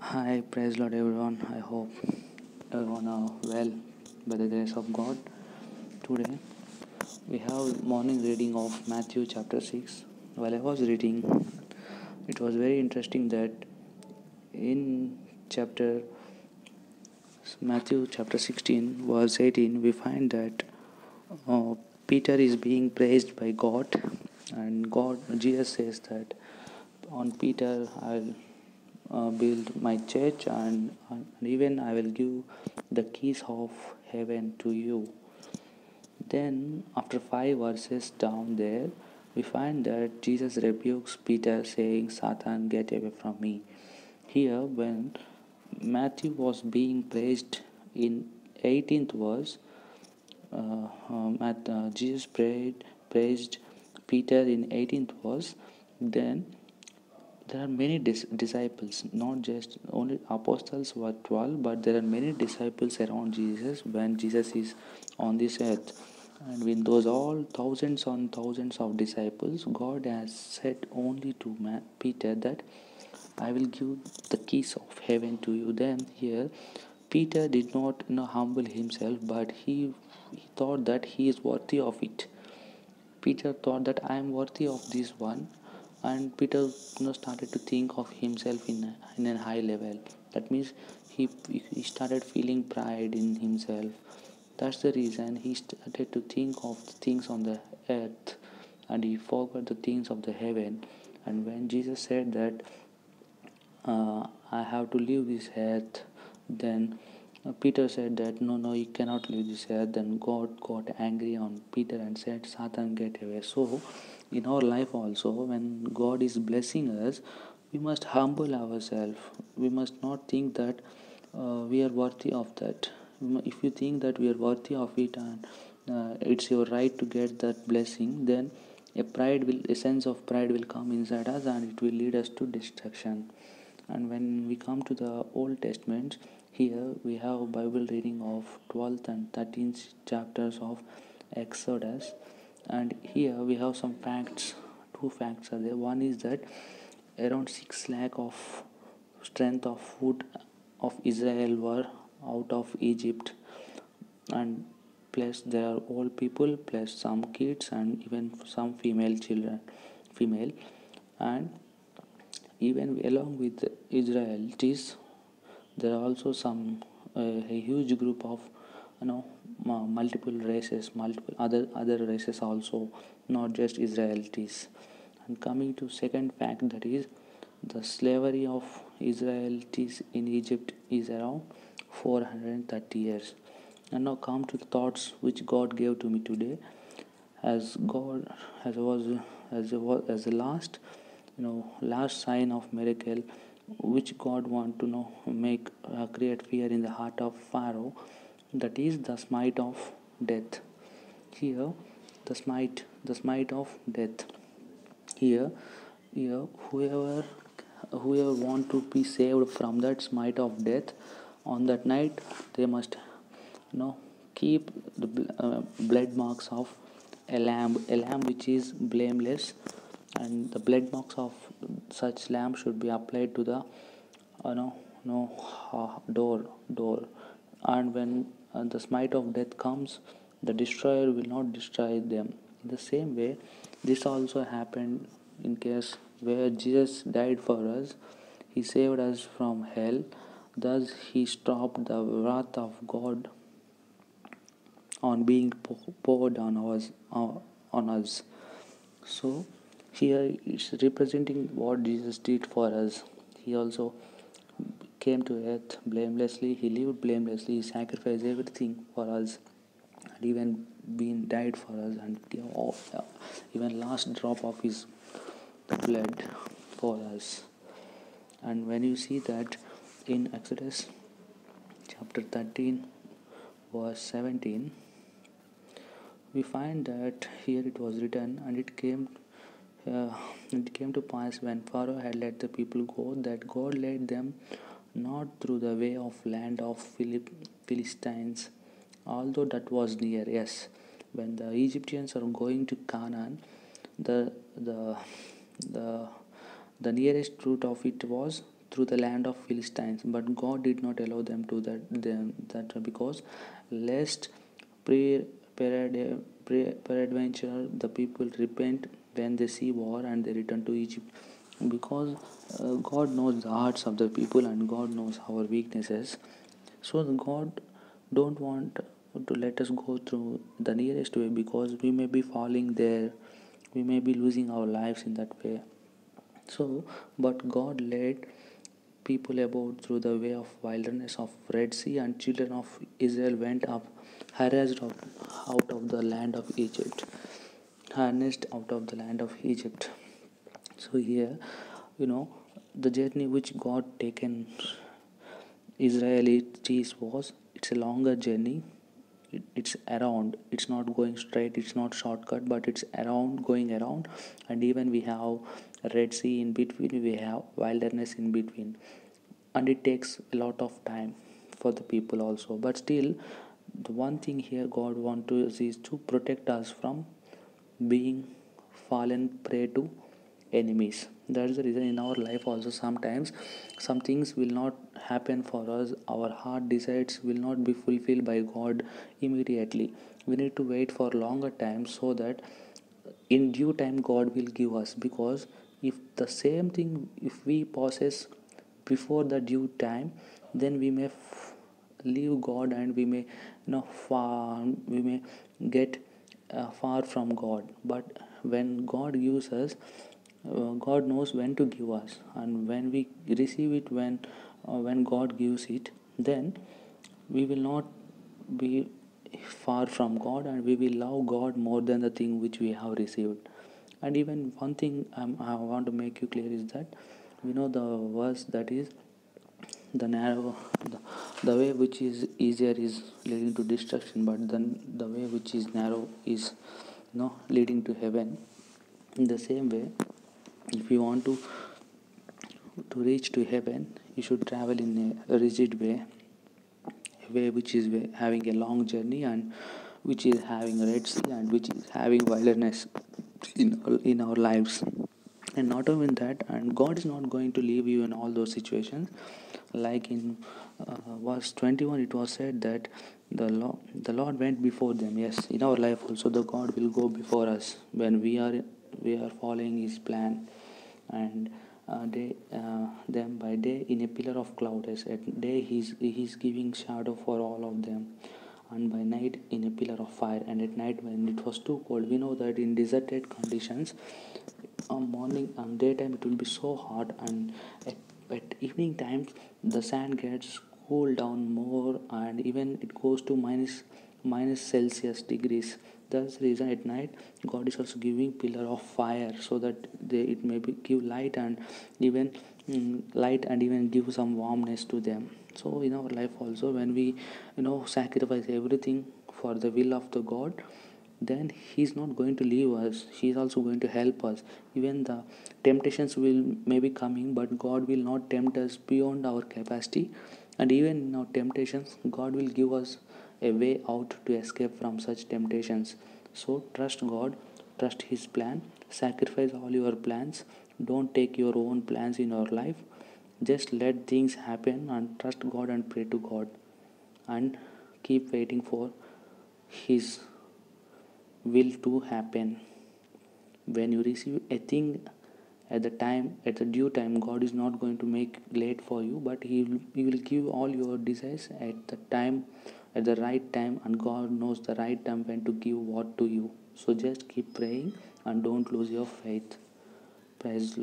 Hi, praise Lord everyone. I hope everyone are well by the grace of God. Today we have morning reading of Matthew chapter 6. While I was reading, it was very interesting that in chapter Matthew chapter 16 verse 18 we find that uh, Peter is being praised by God, and Jesus says that on Peter I'll build my church, and even I will give the keys of heaven to you. Then, after 5 verses down there, we find that Jesus rebukes Peter, saying, Satan, get away from me. Here, when Matthew was being praised in 18th verse, Jesus praised Peter in 18th verse. Then there are many disciples, not just only apostles were 12, but there are many disciples around Jesus when Jesus is on this earth. And with those all thousands on thousands of disciples, God has said only to Peter that I will give the keys of heaven to you. Then here Peter did not humble himself, but he thought that he is worthy of it. Peter thought that I am worthy of this one, and Peter started to think of himself in a high level. That means he started feeling pride in himself. That's the reason he started to think of the things on the earth, and he forgot the things of the heaven. And when Jesus said that I have to leave this earth, then Peter said that no, you cannot leave this earth. Then God got angry on Peter and said, Satan, get away. So in our life also, when God is blessing us, we must humble ourselves. We must not think that we are worthy of that. If you think that we are worthy of it, and it's your right to get that blessing, then a sense of pride will come inside us, and it will lead us to destruction. And when we come to the Old Testament, here we have Bible reading of 12th and 13th chapters of Exodus, and here we have some facts. Two facts are there. One is that around 6 lakh of strength of food of Israel were out of Egypt, and plus there are old people, plus some kids, and even some female, and even along with Israelites, there are also some a huge group of multiple races, multiple other races also, not just Israelites. And coming to second fact, that is the slavery of Israelites in Egypt is around 430 years. And now come to the thoughts which God gave to me today, as God as the last sign of miracle which God want to make create fear in the heart of Pharaoh, that is the smite of death. Here the smite of death. Here here whoever want to be saved from that smite of death, on that night they must keep the blood marks of a lamb which is blameless, and the blood marks of such lamb should be applied to the door. And when the smite of death comes, the destroyer will not destroy them. In the same way, this also happened in case where Jesus died for us. He saved us from hell. Thus he stopped the wrath of God on being poured on us. So here it's representing what Jesus did for us. He also came to earth blamelessly. He lived blamelessly. He sacrificed everything for us, and even been died for us, and even last drop of his blood for us. And when you see that in Exodus chapter 13 verse 17, we find that here it was written, and it came to pass when Pharaoh had let the people go, that God led them not through the way of land of Philistines, although that was near. Yes, when the Egyptians are going to Canaan, the the the the nearest route of it was through the land of Philistines, but God did not allow them to that because lest pre peradventure the people repent when they see war and they return to Egypt, because God knows the hearts of the people and God knows our weaknesses. So God don't want to let us go through the nearest way, because we may be falling there, we may be losing our lives in that way. So but God led people about through the way of wilderness of Red Sea, and children of Israel went up harassed out of the land of Egypt, harnessed out of the land of Egypt. So here, you know, the journey which God taken Israelites was, it's a longer journey. It's around, it's not going straight, it's not shortcut, but it's around, going around. And even we have Red Sea in between, we have wilderness in between, and it takes a lot of time for the people also. But still, the one thing here God wants to is to protect us from being fallen prey to enemies. That's the reason in our life also sometimes some things will not happen for us, our heart decides will not be fulfilled by God immediately. We need to wait for longer time, so that in due time God will give us. Because if the same thing if we possess before the due time, then we may leave God, and we may far, we may get far from God. But when God gives us, God knows when to give us, and when we receive it, when God gives it, then we will not be far from God, and we will love God more than the thing which we have received. And even one thing I want to make you clear is that we know the verse that is the narrow the, the way which is easier is leading to destruction, but then the way which is narrow is leading to heaven. In the same way, if you want to reach to heaven, you should travel in a rigid way, a way which is having a long journey, and which is having a Red Sea, and which is having wilderness in our lives. And not only that, and God is not going to leave you in all those situations. Like in verse 21 it was said that the Lord went before them. Yes, in our life also the God will go before us when we are following his plan. And them by day in a pillar of cloud, as at day he's giving shadow for all of them, and by night in a pillar of fire. And at night when it was too cold, we know that in deserted conditions, on morning and daytime it will be so hot, and at evening times the sand gets cooled down more, and even it goes to minus Celsius degrees. That's the reason at night God is also giving pillar of fire, so that it may give light, and even light, and even give some warmness to them. So in our life also, when we sacrifice everything for the will of the God, then he's not going to leave us, he's also going to help us. Even the temptations will may be coming, but God will not tempt us beyond our capacity. And even in our temptations, God will give us a way out to escape from such temptations. So trust God, trust his plan, sacrifice all your plans, don't take your own plans in your life. Just let things happen and trust God and pray to God, and keep waiting for his will to happen. When you receive a thing at the due time, God is not going to make late for you, but he will give all your desires at the time, at the right time. And God knows the right time when to give what to you. So just keep praying and don't lose your faith. Praise the Lord.